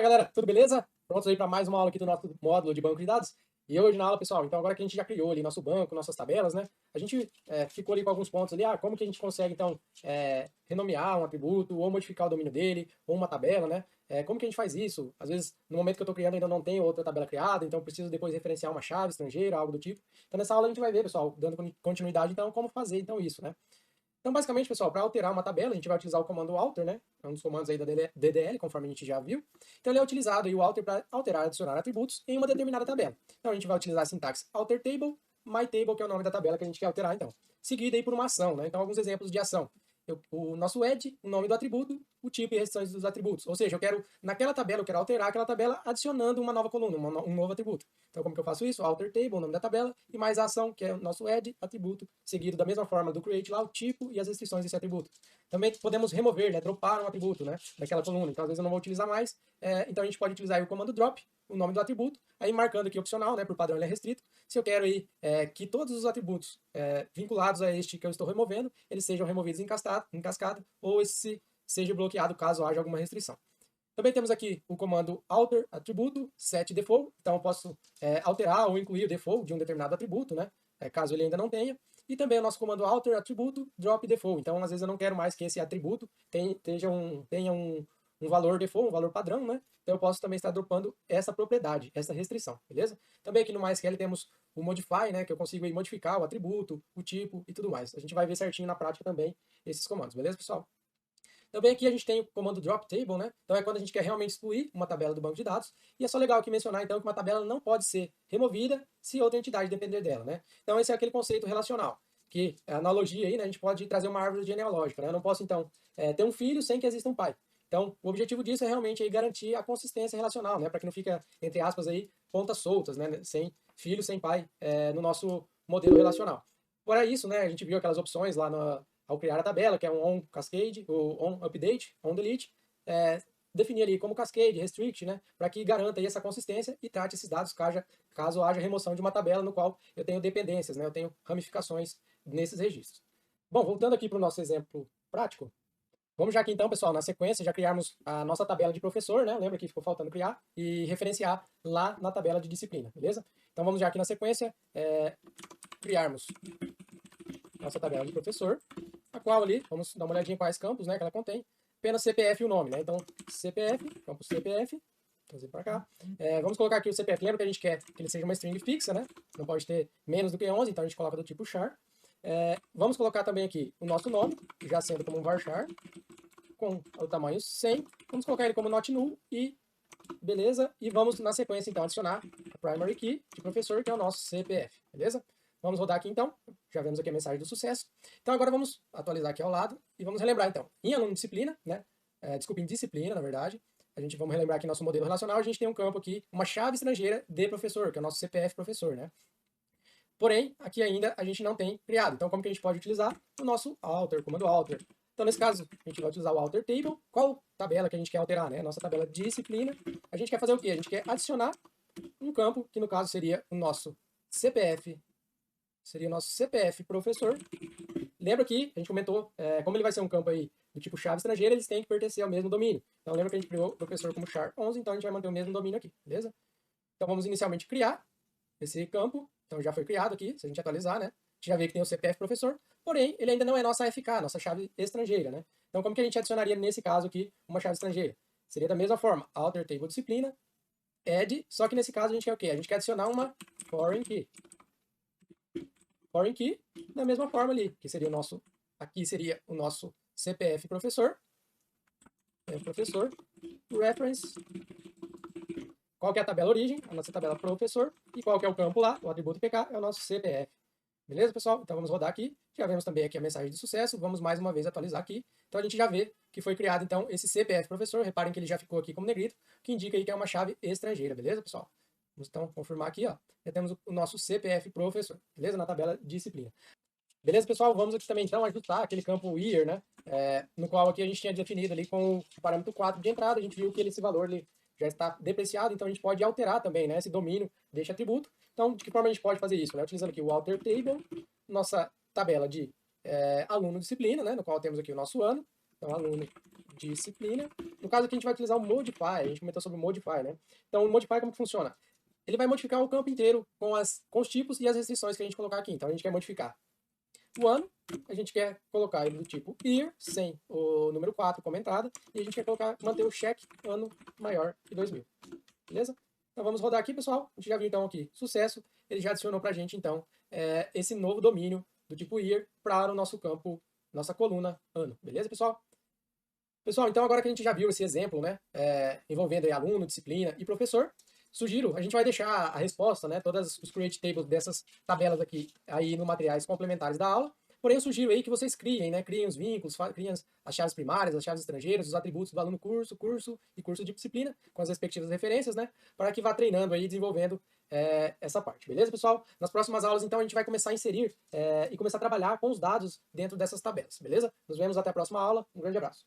Galera, tudo beleza? Prontos aí para mais uma aula aqui do nosso módulo de banco de dados? E hoje na aula, pessoal, então agora que a gente já criou ali nosso banco, nossas tabelas, né? A gente ficou ali com alguns pontos ali, como que a gente consegue, então, renomear um atributo, ou modificar o domínio dele, ou uma tabela, né? Como que a gente faz isso? Às vezes, no momento que eu estou criando, ainda não tenho outra tabela criada, então eu preciso depois referenciar uma chave estrangeira, algo do tipo. Então nessa aula a gente vai ver, pessoal, dando continuidade, então, como fazer, então, isso, né? Então, basicamente, pessoal, para alterar uma tabela, a gente vai utilizar o comando alter, né? É um dos comandos aí da DDL, conforme a gente já viu. Então, ele é utilizado aí, o alter, para alterar, adicionar atributos em uma determinada tabela. Então, a gente vai utilizar a sintaxe alter table, my table, que é o nome da tabela que a gente quer alterar, então. Seguida aí por uma ação, né? Então, alguns exemplos de ação. O nosso add, o nome do atributo, o tipo e restantes dos atributos. Ou seja, eu quero, naquela tabela, eu quero alterar aquela tabela adicionando uma nova coluna, um novo atributo. Então, como que eu faço isso? Alter table, o nome da tabela, e mais a ação, que é o nosso add, atributo, seguido da mesma forma do create lá, o tipo e as restrições desse atributo. Também podemos remover, né, dropar um atributo, né, daquela coluna. Então, às vezes eu não vou utilizar mais. Então, a gente pode utilizar aí o comando drop, o nome do atributo, aí marcando aqui opcional, né, por padrão ele é restrito. Se eu quero aí que todos os atributos vinculados a este que eu estou removendo, eles sejam removidos em cascata, ou esse seja bloqueado caso haja alguma restrição. Também temos aqui o comando alter atributo set default, então eu posso alterar ou incluir o default de um determinado atributo, né, caso ele ainda não tenha. E também o nosso comando alter atributo drop default, então às vezes eu não quero mais que esse atributo tenha um valor default, um valor padrão, né? Então eu posso também estar dropando essa propriedade, essa restrição, beleza? Também aqui no MySQL temos o modify, né, que eu consigo aí modificar o atributo, o tipo e tudo mais. A gente vai ver certinho na prática também esses comandos, beleza, pessoal? Também aqui a gente tem o comando drop table, né? Então é quando a gente quer realmente excluir uma tabela do banco de dados. E é só legal aqui mencionar então que uma tabela não pode ser removida se outra entidade depender dela, né? Então esse é aquele conceito relacional, que a analogia aí, né, a gente pode trazer uma árvore genealógica, né? Eu não posso então ter um filho sem que exista um pai. Então, o objetivo disso é realmente aí garantir a consistência relacional, né? Para que não fica, entre aspas, aí, pontas soltas, né? Sem filho, sem pai, no nosso modelo relacional. Fora isso, né? A gente viu aquelas opções lá ao criar a tabela, que é um on cascade, o on update, on delete, definir ali como cascade, restrict, né, para que garanta aí essa consistência e trate esses dados caso haja remoção de uma tabela no qual eu tenho dependências, né, eu tenho ramificações nesses registros. Bom, voltando aqui para o nosso exemplo prático, vamos já aqui então, pessoal, na sequência, já criarmos a nossa tabela de professor, né, lembra que ficou faltando criar, e referenciar lá na tabela de disciplina, beleza? Então vamos já aqui na sequência, criarmos nossa tabela de professor, a qual ali, vamos dar uma olhadinha quais campos, né, que ela contém, apenas CPF e o nome, né, então CPF, campo CPF, trazer para cá, vamos colocar aqui o CPF, lembra que a gente quer que ele seja uma string fixa, né, não pode ter menos do que 11, então a gente coloca do tipo char, vamos colocar também aqui o nosso nome, já sendo como um varchar, com o tamanho 100, vamos colocar ele como not null e beleza, e vamos na sequência então adicionar a primary key de professor, que é o nosso CPF, beleza? Vamos rodar aqui então, já vemos aqui a mensagem do sucesso. Então agora vamos atualizar aqui ao lado e vamos relembrar então, em aluno disciplina, né? Desculpa, em disciplina, na verdade, vamos relembrar aqui nosso modelo relacional, a gente tem um campo aqui, uma chave estrangeira de professor, que é o nosso CPF professor, né? Porém, aqui ainda a gente não tem criado. Então, como que a gente pode utilizar? O nosso alter, comando alter. Então, nesse caso, a gente vai utilizar o alter table. Qual tabela que a gente quer alterar, né? Nossa tabela de disciplina. A gente quer fazer o quê? A gente quer adicionar um campo, que no caso seria o nosso CPF. Seria o nosso CPF professor. Lembra que a gente comentou, como ele vai ser um campo aí do tipo chave estrangeira, eles têm que pertencer ao mesmo domínio. Então, lembra que a gente criou o professor como char11, então a gente vai manter o mesmo domínio aqui, beleza? Então, vamos inicialmente criar esse campo, então já foi criado aqui, se a gente atualizar, né? A gente já vê que tem o CPF professor, porém, ele ainda não é nossa AFK, nossa chave estrangeira, né? Então, como que a gente adicionaria nesse caso aqui uma chave estrangeira? Seria da mesma forma, alter table disciplina, add, só que nesse caso a gente quer o quê? A gente quer adicionar uma foreign key. Foreign key, da mesma forma ali, que seria o nosso, aqui seria o nosso CPF professor, reference, qual que é a tabela origem, a nossa tabela professor, e qual que é o campo lá, o atributo PK, é o nosso CPF. Beleza, pessoal? Então vamos rodar aqui. Já vemos também aqui a mensagem de sucesso. Vamos mais uma vez atualizar aqui. Então a gente já vê que foi criado então esse CPF professor. Reparem que ele já ficou aqui como negrito, que indica aí que é uma chave estrangeira, beleza, pessoal? Vamos então confirmar aqui, ó. Já temos o nosso CPF professor, beleza? Na tabela disciplina. Beleza, pessoal? Vamos aqui também então ajustar aquele campo year, né? No qual aqui a gente tinha definido ali com o parâmetro 4 de entrada. A gente viu que esse valor ali já está depreciado, então a gente pode alterar também, né, esse domínio deste atributo. Então, de que forma a gente pode fazer isso? Né? Utilizando aqui o alter table, nossa tabela de aluno disciplina, né, no qual temos aqui o nosso ano. Então, aluno disciplina. No caso aqui a gente vai utilizar o modify, a gente comentou sobre o modify, né? Então o modify como que funciona? Ele vai modificar o campo inteiro com os tipos e as restrições que a gente colocar aqui. Então a gente quer modificar o ano, a gente quer colocar ele do tipo year, sem o número 4 como entrada, e a gente quer manter o check ano maior que 2000. Beleza? Então vamos rodar aqui, pessoal. A gente já viu então aqui, sucesso. Ele já adicionou pra gente então esse novo domínio do tipo year para o nosso campo, nossa coluna ano. Beleza, pessoal? Pessoal, então agora que a gente já viu esse exemplo, né, envolvendo aí aluno, disciplina e professor, sugiro, a gente vai deixar a resposta, né, todas os create tables dessas tabelas aqui aí no materiais complementares da aula. Porém, eu sugiro aí que vocês criem, né, criem os vínculos, criem as chaves primárias, as chaves estrangeiras, os atributos do aluno curso, curso e curso de disciplina, com as respectivas referências, né, para que vá treinando aí, desenvolvendo essa parte. Beleza, pessoal? Nas próximas aulas, então, a gente vai começar a inserir e começar a trabalhar com os dados dentro dessas tabelas. Beleza? Nos vemos até a próxima aula. Um grande abraço.